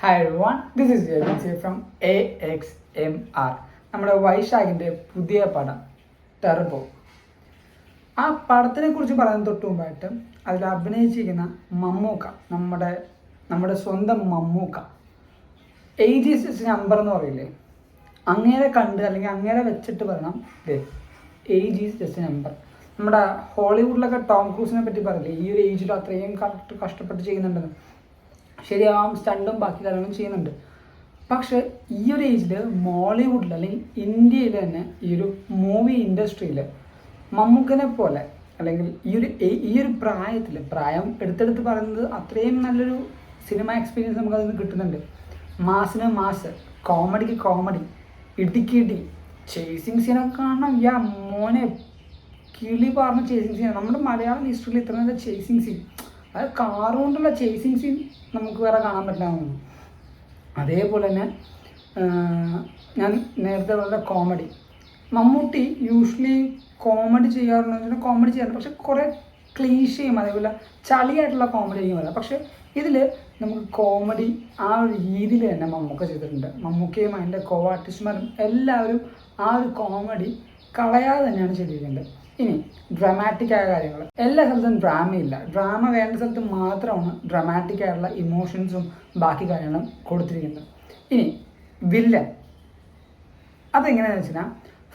Hi everyone, this is ജയൻസി from AXMR. നമ്മുടെ വൈശാഖിൻ്റെ പുതിയ പടം ടർബോ. ആ പടത്തിനെ കുറിച്ച് പറയുന്ന തൊട്ട് മുമ്പായിട്ട് അതിൽ അഭിനയിച്ചിരിക്കുന്ന മമ്മൂക്ക, നമ്മുടെ സ്വന്തം മമ്മൂക്ക, ഏജ് ഈസ് നമ്പർ എന്ന് പറയില്ലേ, അങ്ങേരെ കണ്ട് അല്ലെങ്കിൽ അങ്ങേരെ വെച്ചിട്ട് പറയണം ഏജ് ഈസ് ജസ്റ്റ് നമ്പർ. നമ്മുടെ ഹോളിവുഡിലൊക്കെ ടോം ക്രൂസിനെ പറ്റി പറയില്ലേ, ഈ ഒരു ഏജിൽ അത്രയും കഷ്ടപ്പെട്ട് ചെയ്യുന്നുണ്ടെന്ന്. ശരിയാവും, സ്റ്റണ്ടും ബാക്കി കാര്യങ്ങളും ചെയ്യുന്നുണ്ട്. പക്ഷെ ഈ ഒരു ഏജിൽ മോളിവുഡിൽ അല്ലെങ്കിൽ ഇന്ത്യയിൽ തന്നെ ഈ ഒരു മൂവി ഇൻഡസ്ട്രിയിൽ മമ്മൂക്കനെ പോലെ അല്ലെങ്കിൽ ഈ ഒരു പ്രായം എടുത്തെടുത്ത് പറയുന്നത് അത്രയും നല്ലൊരു സിനിമ എക്സ്പീരിയൻസ് നമുക്കതിൽ നിന്ന് കിട്ടുന്നുണ്ട്. മാസിന് മാസ്, കോമഡിക്ക് കോമഡി, ഇടിക്ക് ഇടി, ചേസിങ് സീനൊക്കെ കാണണം. മോനെ കിളി പറഞ്ഞ ചേസിങ് സീൻ നമ്മുടെ മലയാളം ഹിസ്റ്ററിയിൽ ഇത്ര നല്ല ചേസിങ് സീൻ, അത് കാറുകൊണ്ടുള്ള ചേസിങ് സീൻ നമുക്ക് വേറെ കാണാൻ പറ്റില്ലാന്ന്. അതേപോലെ തന്നെ ഞാൻ നേരത്തെ പറഞ്ഞ കോമഡി, മമ്മൂട്ടി യൂഷ്വലി കോമഡി ചെയ്യാറുണ്ട്, കോമഡി ചെയ്യാറുണ്ട്, പക്ഷെ കുറേ ക്ലീശയും അതേപോലെ ചളിയായിട്ടുള്ള കോമഡി ചെയ്യുമ്പോൾ. പക്ഷേ ഇതിൽ നമുക്ക് കോമഡി ആ ഒരു രീതിയിൽ തന്നെ മമ്മൂക്ക ചെയ്തിട്ടുണ്ട്. മമ്മൂക്കയും അതിൻ്റെ കോ ആർട്ടിസ്റ്റുമാരും എല്ലാവരും ആ ഒരു കോമഡി കളയാതെ തന്നെയാണ് ചെയ്തിരിക്കുന്നത്. ഇനി ഡ്രാമാറ്റിക് ആയ കാര്യങ്ങൾ, എല്ലാ സ്ഥലത്തും ഡ്രാമയില്ല. ഡ്രാമ വേണ്ട സ്ഥലത്ത് മാത്രമാണ് ഡ്രാമാറ്റിക് ആയിട്ടുള്ള ഇമോഷൻസും ബാക്കി കാര്യങ്ങളും കൊടുത്തിരിക്കുന്നത്. ഇനി വില്ലൻ, അതെങ്ങനെയാണെന്ന് വെച്ചാൽ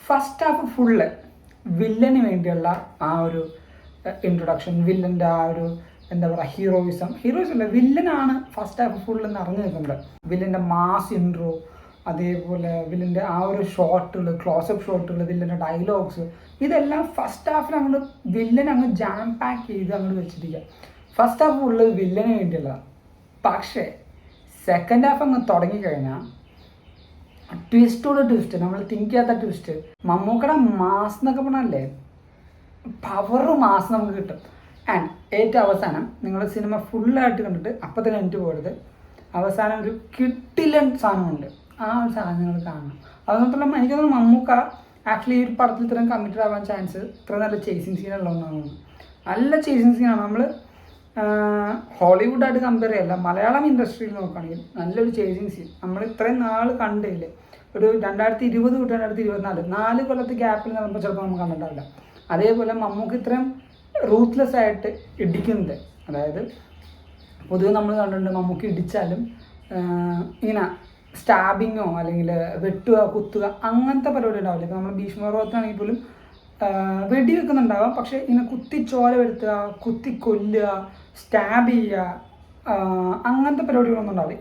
ഫസ്റ്റ് ഹാഫ് ഫുള്ള് വില്ലന് വേണ്ടിയുള്ള ആ ഒരു ഇൻട്രൊഡക്ഷൻ, വില്ലൻ്റെ ആ ഒരു എന്താ പറയുക ഹീറോയിസം അല്ല, വില്ലനാണ് ഫസ്റ്റ് ഹാഫ് ഫുള്ള് നിറഞ്ഞു നിൽക്കുന്നത്. വില്ലൻ്റെ മാസ് ഇൻട്രോ, അതേപോലെ വില്ലൻ്റെ ആ ഒരു ഷോട്ടുകൾ, ക്ലോസപ്പ് ഷോട്ടുകൾ, വില്ലൻ്റെ ഡയലോഗ്സ്, ഇതെല്ലാം ഫസ്റ്റ് ഹാഫിൽ അങ്ങോട്ട് വില്ലൻ അങ്ങ് ജാം പാക്ക് ചെയ്ത് അങ്ങോട്ട് വെച്ചിരിക്കുക. ഫസ്റ്റ് ഹാഫ് ഫുള്ള് വില്ലന് വേണ്ടിയുള്ളതാണ്. പക്ഷേ സെക്കൻഡ് ഹാഫ് അങ്ങ് തുടങ്ങിക്കഴിഞ്ഞാൽ ട്വിസ്റ്റ്, നമ്മൾ തിങ്ക് ചെയ്യാത്ത ട്വിസ്റ്റ്, മമ്മൂക്കയുടെ മാസ് എന്നൊക്കെ പറഞ്ഞാലേ പവർ മാസ് നമുക്ക് കിട്ടും. ആൻഡ് ഏറ്റവും അവസാനം നിങ്ങൾ സിനിമ ഫുള്ളായിട്ട് കണ്ടിട്ട് അപ്പം തന്നെ എനിക്ക് പോകരുത്. അവസാനം ഒരു കിട്ടിലൻ സാധനമുണ്ട്, ആ ഒരു സാധനം നിങ്ങൾ കാണണം. അതുകൊണ്ടുള്ള എനിക്ക് തോന്നുന്നു മമ്മൂക്ക ആക്ച്വലി ഈ ഒരു പടത്തിൽ ഇത്രയും കമ്മിറ്റഡ് ആവാൻ ചാൻസ് ഇത്ര നല്ല ചേസിങ് സീനുള്ളതെന്നാണ്. നല്ല ചേസിങ് സീനാണ്. നമ്മൾ ഹോളിവുഡായിട്ട് കമ്പയർ ചെയ്യല്ല, മലയാളം ഇൻഡസ്ട്രിയിൽ നോക്കുകയാണെങ്കിൽ നല്ലൊരു ചേസിങ് സീൻ നമ്മൾ ഇത്രയും നാൾ കണ്ടില്ലേ. ഒരു 2020 തൊട്ട് 2024 4 കൊല്ലത്തെ ഗ്യാപ്പിൽ നമ്മൾ ചിലപ്പോൾ നമുക്ക് കണ്ടിട്ടില്ല. അതേപോലെ മമ്മൂക്ക് ഇത്രയും റൂത്ത്ലെസ് ആയിട്ട് ഇടിക്കുന്നത്, അതായത് പൊതുവെ നമ്മൾ കണ്ടിട്ടുണ്ട് മമ്മൂക്ക് ഇടിച്ചാലും ഇങ്ങനെ സ്റ്റാബിങ്ങോ അല്ലെങ്കിൽ വെട്ടുക കുത്തുക അങ്ങനത്തെ പരിപാടി ഉണ്ടാവില്ല. ഇപ്പോൾ നമ്മൾ ഭീഷ്മപർവ്വതത്തിനാണെങ്കിൽ പോലും വെടിവെക്കുന്നുണ്ടാവാം, പക്ഷേ ഇങ്ങനെ കുത്തി ചോര വരുത്തുക, കുത്തി കൊല്ലുക, സ്റ്റാബ് ചെയ്യുക, അങ്ങനത്തെ പരിപാടികളൊന്നും ഉണ്ടാവില്ല.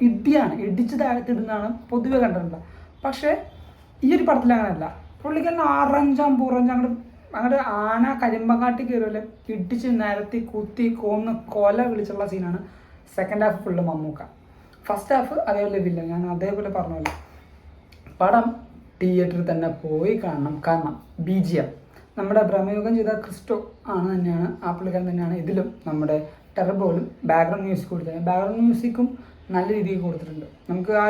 ഇടിച്ച് താഴ്ത്തിടുന്നതാണ് പൊതുവെ കണ്ടിട്ടുള്ളത്. പക്ഷേ ഈ ഒരു പടത്തിൽ അങ്ങനെയല്ല. പുള്ളിക്കാരൻ ആറഞ്ചാം അങ്ങോട്ട് ആന കരിമ്പങ്കാട്ടി കയറുമല്ലേ, ഇടിച്ച് നിരത്തി കുത്തി കൊന്ന് കൊല വിളിച്ചുള്ള സീനാണ് second half full Mammookka. First half അതേപോലെ വില്ല, ഞാൻ അതേപോലെ പറഞ്ഞല്ലോ. പടം തിയേറ്ററിൽ തന്നെ പോയി കാണണം. കാരണം BGM നമ്മുടെ ഭ്രമയുഗം ചെയ്ത ക്രിസ്റ്റോ തന്നെയാണ്, ആ പുള്ളിക്കാരൻ തന്നെയാണ് ഇതിലും നമ്മുടെ ടെർബോയിലും ബാക്ക്ഗ്രൗണ്ട് മ്യൂസിക് കൊടുത്തത്. ബാക്ക്ഗ്രൗണ്ട് മ്യൂസിക്കും നല്ല രീതിയിൽ കൊടുത്തിട്ടുണ്ട്. നമുക്ക് ആ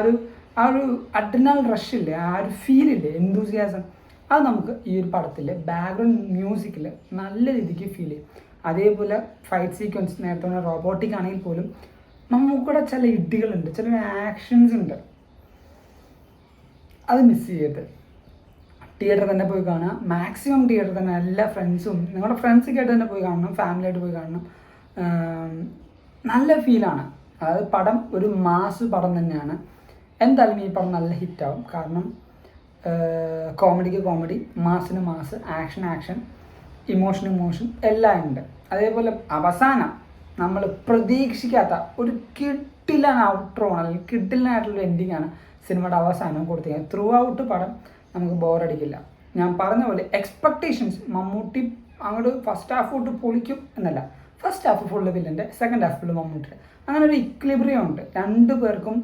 ഒരു അഡ്രിനൽ റഷില്ലേ, ആ ഒരു ഫീലില്ലേ, എന്തൂസിയാസം, അത് നമുക്ക് ഈ ഒരു പടത്തിൽ ബാക്ക്ഗ്രൗണ്ട് മ്യൂസിക്കിൽ നല്ല രീതിക്ക് ഫീൽ ചെയ്യും. അതേപോലെ ഫൈറ്റ് സീക്വൻസ്, നേരത്തെ പറഞ്ഞ റോബോട്ടിക് ആണെങ്കിൽ പോലും നമുക്കൂടെ ചില ഇടികളുണ്ട്, ചില ആക്ഷൻസ് ഉണ്ട്, അത് മിസ് ചെയ്യരുത്. തിയേറ്ററിൽ തന്നെ പോയി കാണുക. മാക്സിമം തിയേറ്ററിൽ തന്നെ എല്ലാ ഫ്രണ്ട്സും, നിങ്ങളുടെ ഫ്രണ്ട്സൊക്കെ ആയിട്ട് തന്നെ പോയി കാണണം, ഫാമിലിയായിട്ട് പോയി കാണണം. നല്ല ഫീലാണ്. അതായത് പടം ഒരു മാസ് പടം തന്നെയാണ്. എന്തായാലും ഈ പടം നല്ല ഹിറ്റാവും. കാരണം കോമഡിക്ക് കോമഡി, മാസിന് മാസ്, ആക്ഷൻ, ഇമോഷൻ എല്ലാം ഉണ്ട്. അതേപോലെ അവസാനം നമ്മൾ പ്രതീക്ഷിക്കാത്ത ഒരു കിട്ടിലാണ് ഔട്ട്റോ അല്ലെങ്കിൽ കിട്ടിലായിട്ടുള്ള എൻഡിങ് ആണ് സിനിമയുടെ അവസാനം കൊടുത്തിരിക്കുന്നത്. ത്രൂ ഔട്ട് പടം നമുക്ക് ബോറടിക്കില്ല. ഞാൻ പറഞ്ഞ പോലെ എക്സ്പെക്റ്റേഷൻസ്, മമ്മൂട്ടി അങ്ങോട്ട് ഫസ്റ്റ് ഹാഫ് തൊട്ട് പൊളിക്കും എന്നല്ല, ഫസ്റ്റ് ഹാഫ് ഫുള്ള് വില്ലൻ്റെ, സെക്കൻഡ് ഹാഫ് ഫുള്ള് മമ്മൂട്ടിയുടെ, അങ്ങനെ ഒരു ഇക്വിലിബ്രിയം ഉണ്ട്. രണ്ടു പേർക്കും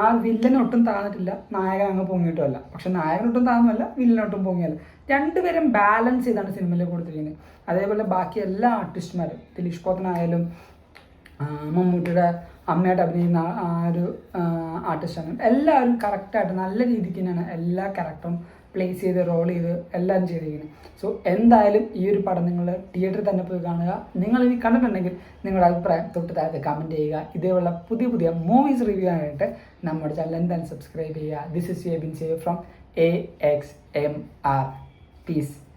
ആ വില്ലനൊട്ടും താഴ്ന്നിട്ടില്ല, നായകൻ അങ്ങ് പൊങ്ങിയിട്ടുമല്ല. പക്ഷെ നായകനൊട്ടും താഴ്ന്നുമല്ല, വില്ലനൊട്ടും പൊങ്ങിയല്ല. രണ്ടുപേരും ബാലൻസ് ചെയ്താണ് സിനിമയിൽ കൊടുത്തിരിക്കുന്നത്. അതേപോലെ ബാക്കി എല്ലാ ആർട്ടിസ്റ്റുമാരും, ദിലീഷ് പോത്തനായാലും മമ്മൂട്ടിയുടെ അമ്മയായിട്ട് അഭിനയിക്കുന്ന ആ ഒരു ആർട്ടിസ്റ്റാണ്, എല്ലാവരും കറക്റ്റായിട്ട് നല്ല രീതിക്ക് തന്നെയാണ് എല്ലാ ക്യാരക്ടറും പ്ലേസ് ചെയ്ത് റോൾ ചെയ്ത് എല്ലാം ചെയ്തിരിക്കുന്നത്. സോ എന്തായാലും ഈ ഒരു പടം നിങ്ങൾ തിയേറ്ററിൽ തന്നെ പോയി കാണുക. നിങ്ങൾ ഇനി കണ്ടിട്ടുണ്ടെങ്കിൽ നിങ്ങളുടെ അഭിപ്രായം തൊട്ട് താഴത്ത് കമൻറ്റ് ചെയ്യുക. ഇതേപോലുള്ള പുതിയ പുതിയ മൂവീസ് റിവ്യൂ ആയിട്ട് നമ്മുടെ ചാനൽ എന്തായാലും സബ്സ്ക്രൈബ് ചെയ്യുക. This is bin save from AXMR. Piece.